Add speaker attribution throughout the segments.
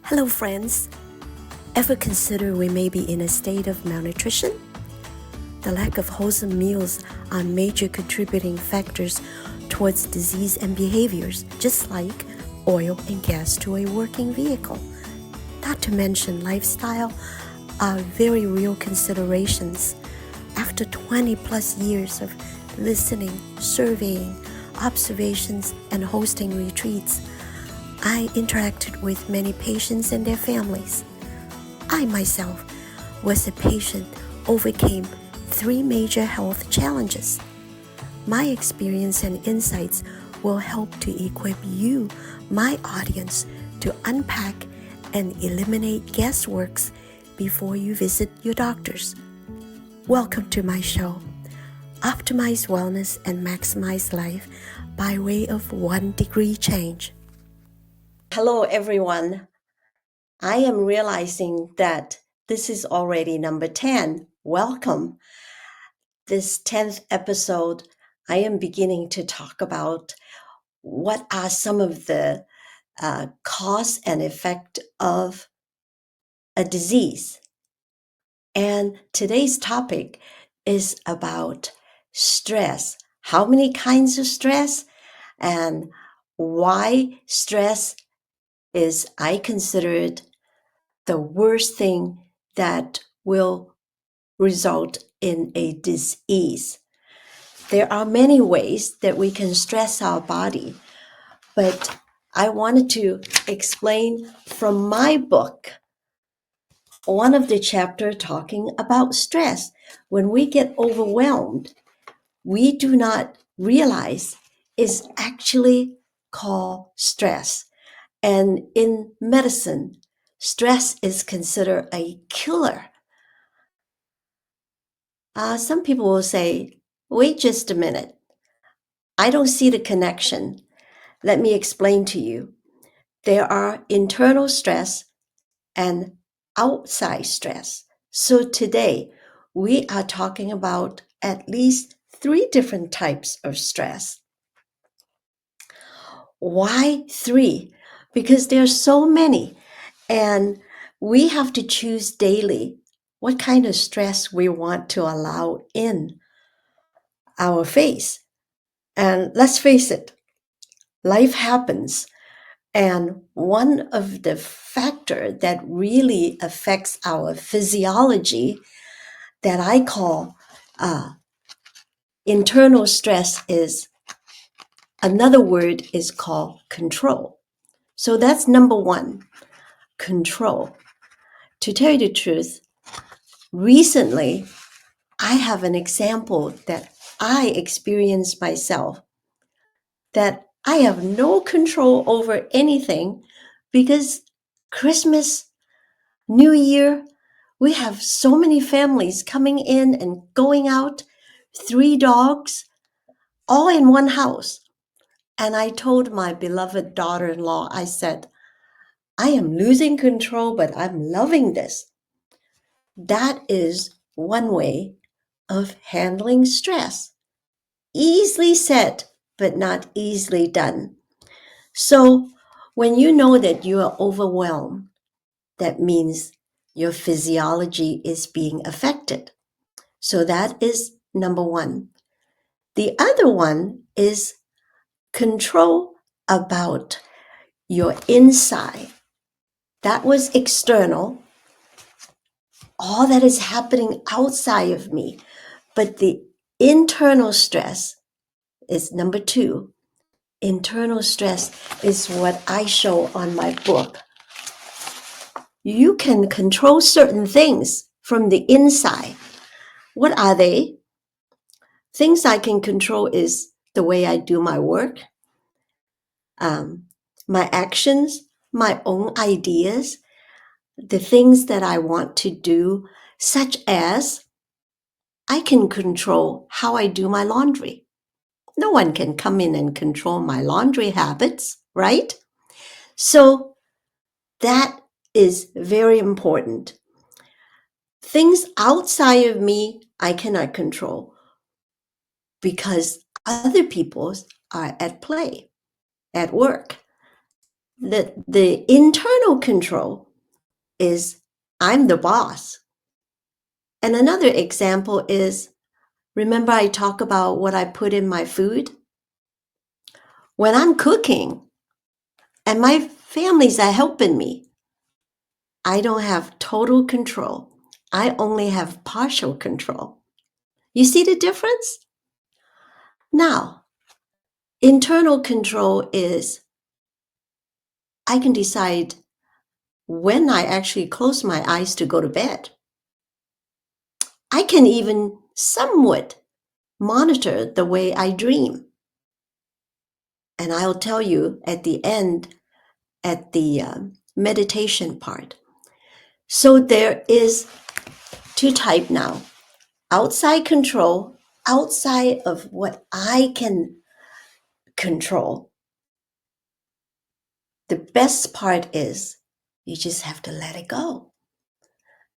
Speaker 1: Hello, friends. Ever consider we may be in a state of malnutrition? The lack of wholesome meals are major contributing factors towards disease and behaviors, just like oil and gas to a working vehicle. Not to mention lifestyle are very real considerations. After 20 plus years of listening, surveying, observations, and hosting retreats, I interacted with many patients and their families. I myself was a patient overcame 3 major health challenges. My experience and insights will help to equip you, my audience, to unpack and eliminate guessworks before you visit your doctors. Welcome to my show, Optimize Wellness and Maximize Life by way of 1 degree change. Hello, everyone. I am realizing that this is already number 10. Welcome. This 10th episode, I am beginning to talk about what are some of the cause and effect of a disease. And today's topic is about stress. How many kinds of stress and why stress is, I consider it, the worst thing that will result in a disease. There are many ways that we can stress our body, but I wanted to explain from my book, one of the chapter talking about stress. When we get overwhelmed, we do not realize it's actually called stress. And in medicine, stress is considered a killer. Some people will say, wait just a minute. I don't see the connection. Let me explain to you. There are internal stress and outside stress. So today, we are talking about at least 3 different types of stress. Why 3? Because there are so many, and we have to choose daily what kind of stress we want to allow in our face. And let's face it, life happens. And one of the factors that really affects our physiology that I call internal stress is, another word is called control. So that's number 1, control. To tell you the truth, recently, I have an example that I experienced myself, that I have no control over anything because Christmas, New Year, we have so many families coming in and going out, 3 dogs, all in one house. And I told my beloved daughter-in-law, I said, I am losing control, but I'm loving this. That is one way of handling stress. Easily said, but not easily done. So when you know that you are overwhelmed, that means your physiology is being affected. So that is number 1. The other one is control about your inside. That was external, all that is happening outside of me. But the internal stress is number 2. Internal stress is what I show on my book. You can control certain things from the inside. What are they? Things I can control is the way I do my work, my actions, my own ideas, the things that I want to do, such as I can control how I do my laundry. No one can come in and control my laundry habits, right? So that is very important. Things outside of me, I cannot control because other people are at play, at work. The internal control is I'm the boss. And another example is, remember I talk about what I put in my food? When I'm cooking and my families are helping me, I don't have total control. I only have partial control. You see the difference? Now, internal control is I can decide when I actually close my eyes to go to bed. I can even somewhat monitor the way I dream. And I'll tell you at the end, at the meditation part. So there is two types now. Outside control, outside of what I can control. The best part is you just have to let it go.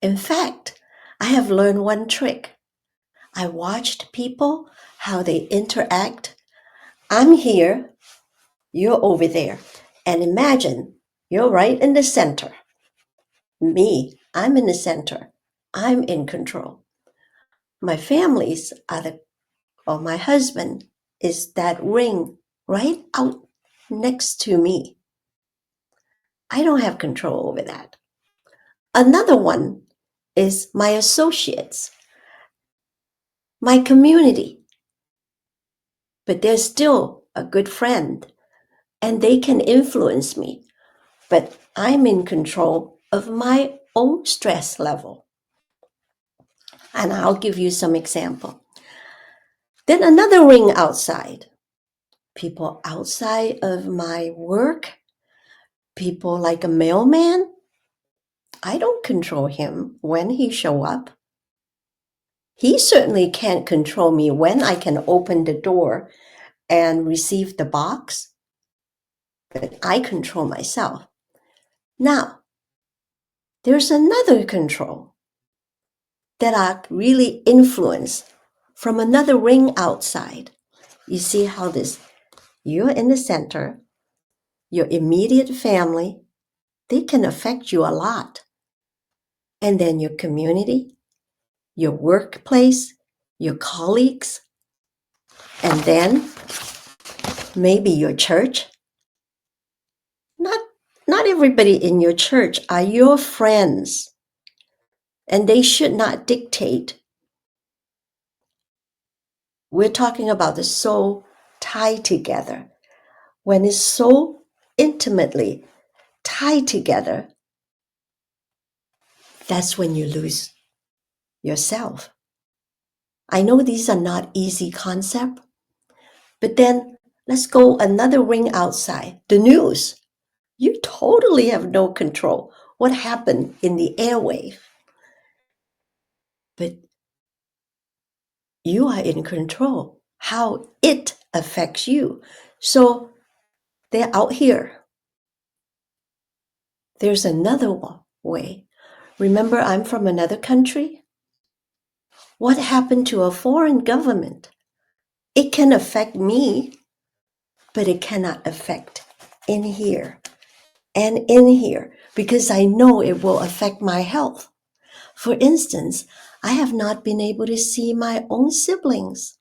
Speaker 1: In fact, I have learned one trick. I watched people, how they interact. I'm here, you're over there. And imagine you're right in the center. Me, I'm in the center. I'm in control. My families are or my husband is that ring right out next to me. I don't have control over that. Another one is my associates, my community, but they're still a good friend and they can influence me, but I'm in control of my own stress level. And I'll give you some example. Then another ring outside, people outside of my work, people like a mailman. I don't control him when he show up. He certainly can't control me when I can open the door and receive the box, but I control myself. Now, there's another control that I really influence from another ring outside. You see how this, you're in the center, your immediate family, they can affect you a lot. And then your community, your workplace, your colleagues, and then maybe your church. Not everybody in your church are your friends, and they should not dictate. We're talking about the soul tied together. When it's so intimately tied together, that's when you lose yourself. I know these are not easy concepts, but then let's go another ring outside, the news. You totally have no control what happened in the airwave. But you are in control how it affects you. So they're out here. There's another way. Remember, I'm from another country. What happened to a foreign government? It can affect me, but it cannot affect in here and in here because I know it will affect my health. For instance, I have not been able to see my own siblings.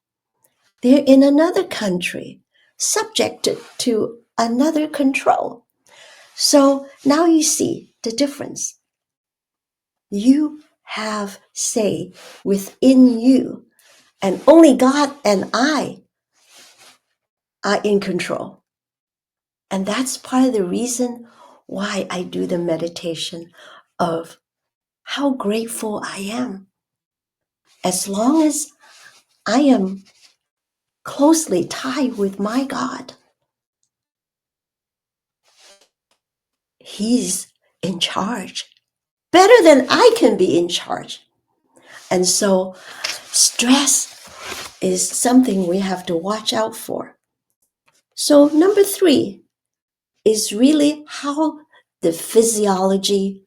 Speaker 1: They're in another country, subjected to another control. So now you see the difference. You have say within you, and only God and I are in control. And that's part of the reason why I do the meditation of how grateful I am. As long as I am closely tied with my God, He's in charge, better than I can be in charge. And so stress is something we have to watch out for. So number 3 is really how the physiology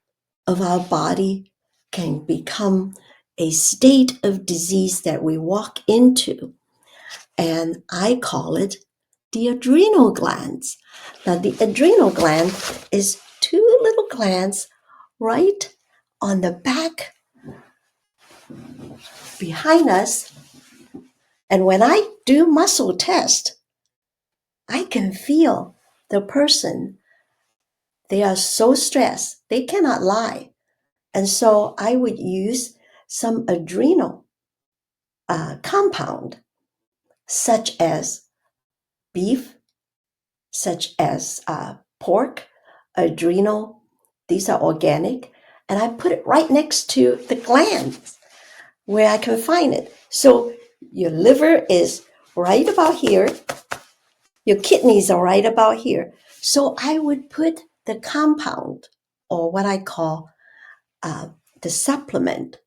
Speaker 1: of our body can become a state of disease that we walk into. And I call it the adrenal glands. Now, the adrenal gland is two little glands right on the back behind us. And when I do muscle test, I can feel the person, they are so stressed, they cannot lie. And so I would use some adrenal compound, such as beef, such as pork, adrenal. These are organic. And I put it right next to the glands where I can find it. So your liver is right about here. Your kidneys are right about here. So I would put the compound, or what I call the supplement,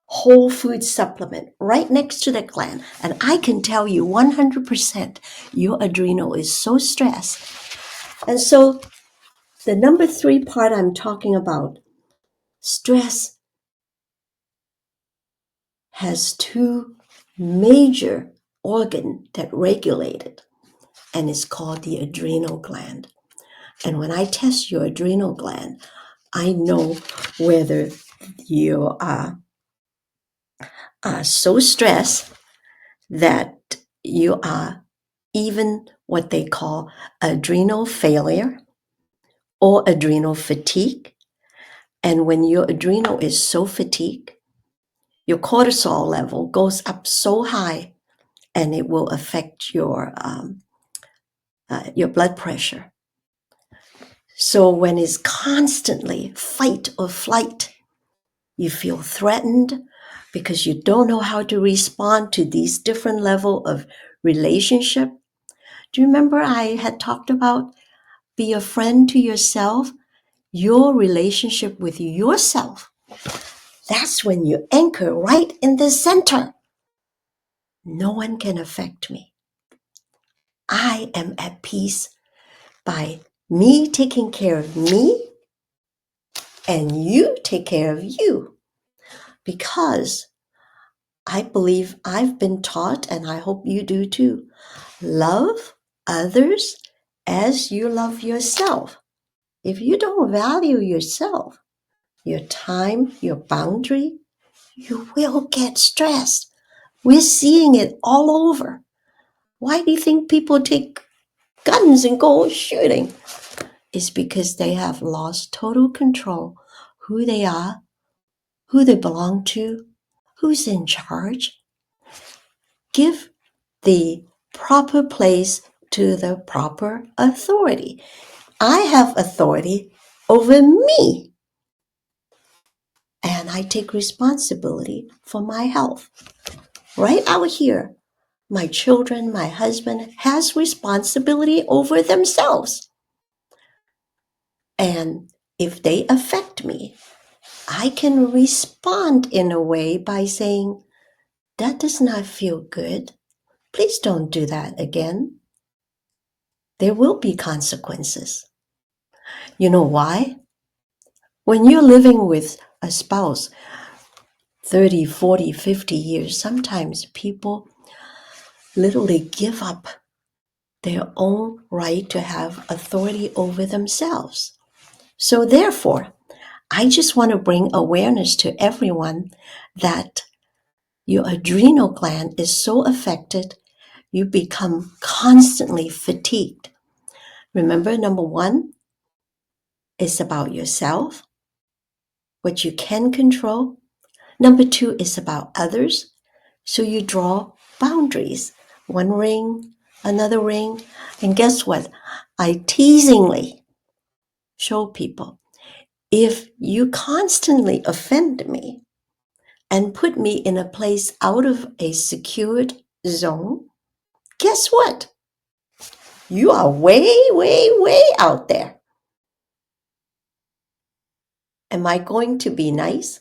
Speaker 1: whole food supplement, right next to the gland. And I can tell you 100% your adrenal is so stressed. And so the number 3 part I'm talking about, stress has 2 major organs that regulate it, and it's called the adrenal gland. And when I test your adrenal gland, I know whether you are so stressed that you are even what they call adrenal failure or adrenal fatigue. And when your adrenal is so fatigued, your cortisol level goes up so high, and it will affect your blood pressure. So when it's constantly fight or flight, you feel threatened because you don't know how to respond to these different levels of relationship. Do you remember I had talked about be a friend to yourself, your relationship with yourself? That's when you anchor right in the center. No one can affect me. I am at peace by me taking care of me, and you take care of you. Because I believe I've been taught, and I hope you do too, love others as you love yourself. If you don't value yourself, your time, your boundary, you will get stressed. We're seeing it all over. Why do you think people take guns and go shooting? It's because they have lost total control who they are, who they belong to, who's in charge. Give the proper place to the proper authority. I have authority over me, and I take responsibility for my health. Right out here, my children, my husband has responsibility over themselves. And if they affect me, I can respond in a way by saying, that does not feel good. Please don't do that again. There will be consequences. You know why? When you're living with a spouse 30, 40, 50 years, sometimes people literally give up their own right to have authority over themselves. So therefore, I just want to bring awareness to everyone that your adrenal gland is so affected, you become constantly fatigued. Remember, number 1 is about yourself, what you can control. Number 2 is about others. So you draw boundaries. 1 ring, another ring. And guess what? I teasingly show people, if you constantly offend me and put me in a place out of a secured zone, guess what? You are way, way, way out there. Am I going to be nice?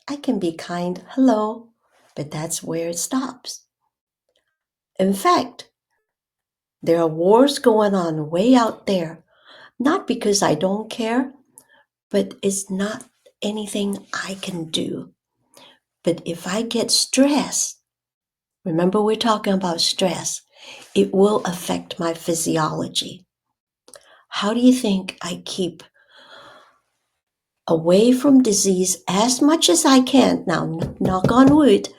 Speaker 1: I can be kind, hello, but that's where it stops. In fact, there are wars going on way out there, not because I don't care, but it's not anything I can do. But if I get stressed, remember we're talking about stress. it will affect my physiology. How do you think I keep away from disease as much as I can? Now, knock on wood,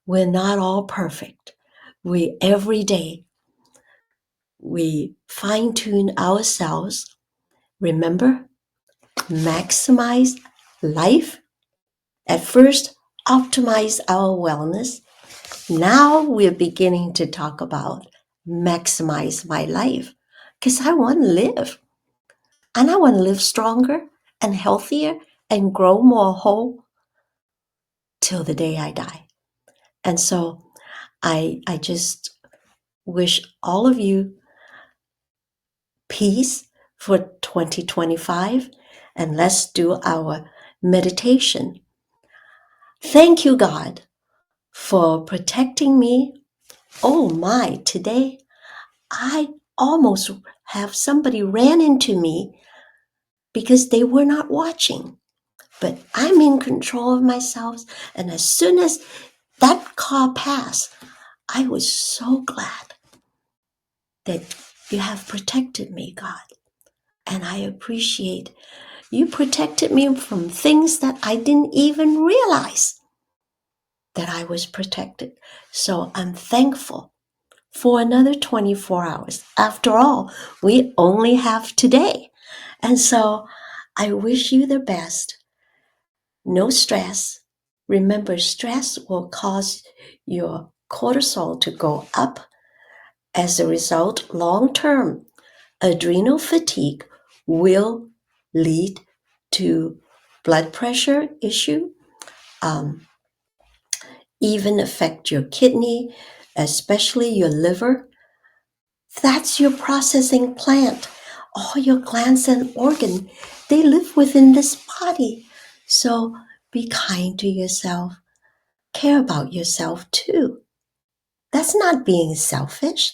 Speaker 1: we're not all perfect. Every day, we fine-tune ourselves. Remember, maximize life. At first, optimize our wellness. Now we're beginning to talk about maximize my life, because I want to live. And I want to live stronger and healthier and grow more whole till the day I die. And so I just wish all of you peace for 2025, and let's do our meditation. Thank you, God, for protecting me. Oh my, today I almost have somebody ran into me because they were not watching. But I'm in control of myself. And as soon as that car passed, I was so glad that you have protected me, God. And I appreciate you protected me from things that I didn't even realize that I was protected. So I'm thankful for another 24 hours. After all, we only have today. And so I wish you the best. No stress. Remember, stress will cause your cortisol to go up. As a result, long-term adrenal fatigue will lead to blood pressure issue, even affect your kidney, especially your liver. That's your processing plant. All your glands and organs, they live within this body. So be kind to yourself. Care about yourself too. That's not being selfish.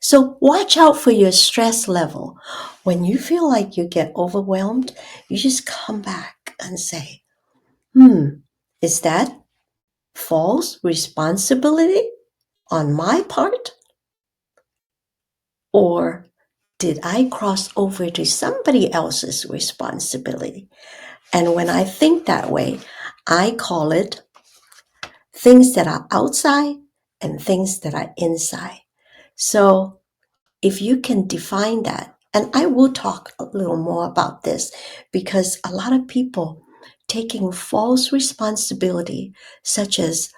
Speaker 1: So watch out for your stress level. When you feel like you get overwhelmed, you just come back and say, is that false responsibility on my part? Or did I cross over to somebody else's responsibility? And when I think that way, I call it things that are outside and things that are inside. So if you can define that, and I will talk a little more about this, because a lot of people taking false responsibility, such as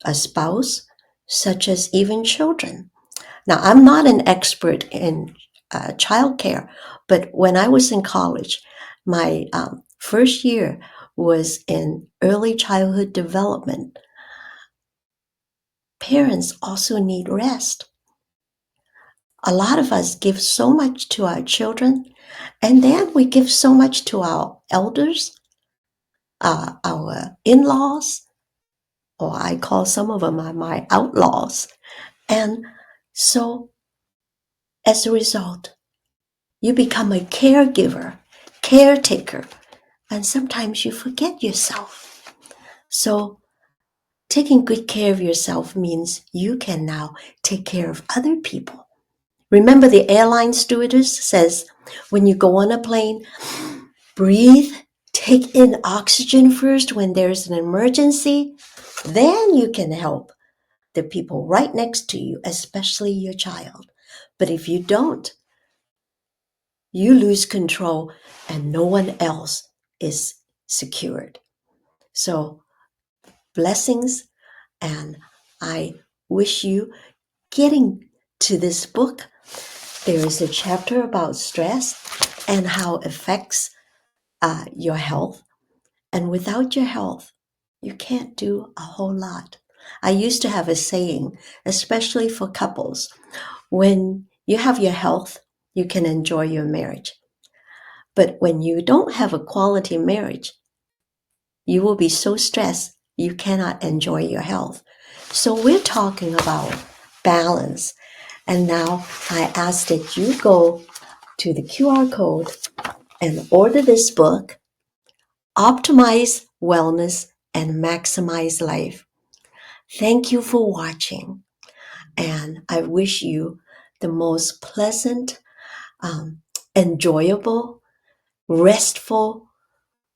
Speaker 1: a spouse, such as even children. Now, I'm not an expert in childcare, but when I was in college, my first year was in early childhood development. Parents also need rest. A lot of us give so much to our children, and then we give so much to our elders, our in-laws, or I call some of them my outlaws. And so as a result, you become a caregiver, caretaker, and sometimes you forget yourself. So taking good care of yourself means you can now take care of other people. Remember, the airline stewardess says, when you go on a plane, breathe, take in oxygen first when there's an emergency, then you can help the people right next to you, especially your child. But if you don't, you lose control and no one else is secured. So blessings, and I wish you getting to this book. There is a chapter about stress and how it affects your health. And without your health, you can't do a whole lot. I used to have a saying, especially for couples, when you have your health, you can enjoy your marriage. But when you don't have a quality marriage, you will be so stressed you cannot enjoy your health. So we're talking about balance. And now I ask that you go to the QR code and order this book, Optimize Wellness and Maximize Life. Thank you for watching. And I wish you the most pleasant, enjoyable, restful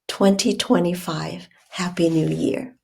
Speaker 1: 2025. Happy New Year.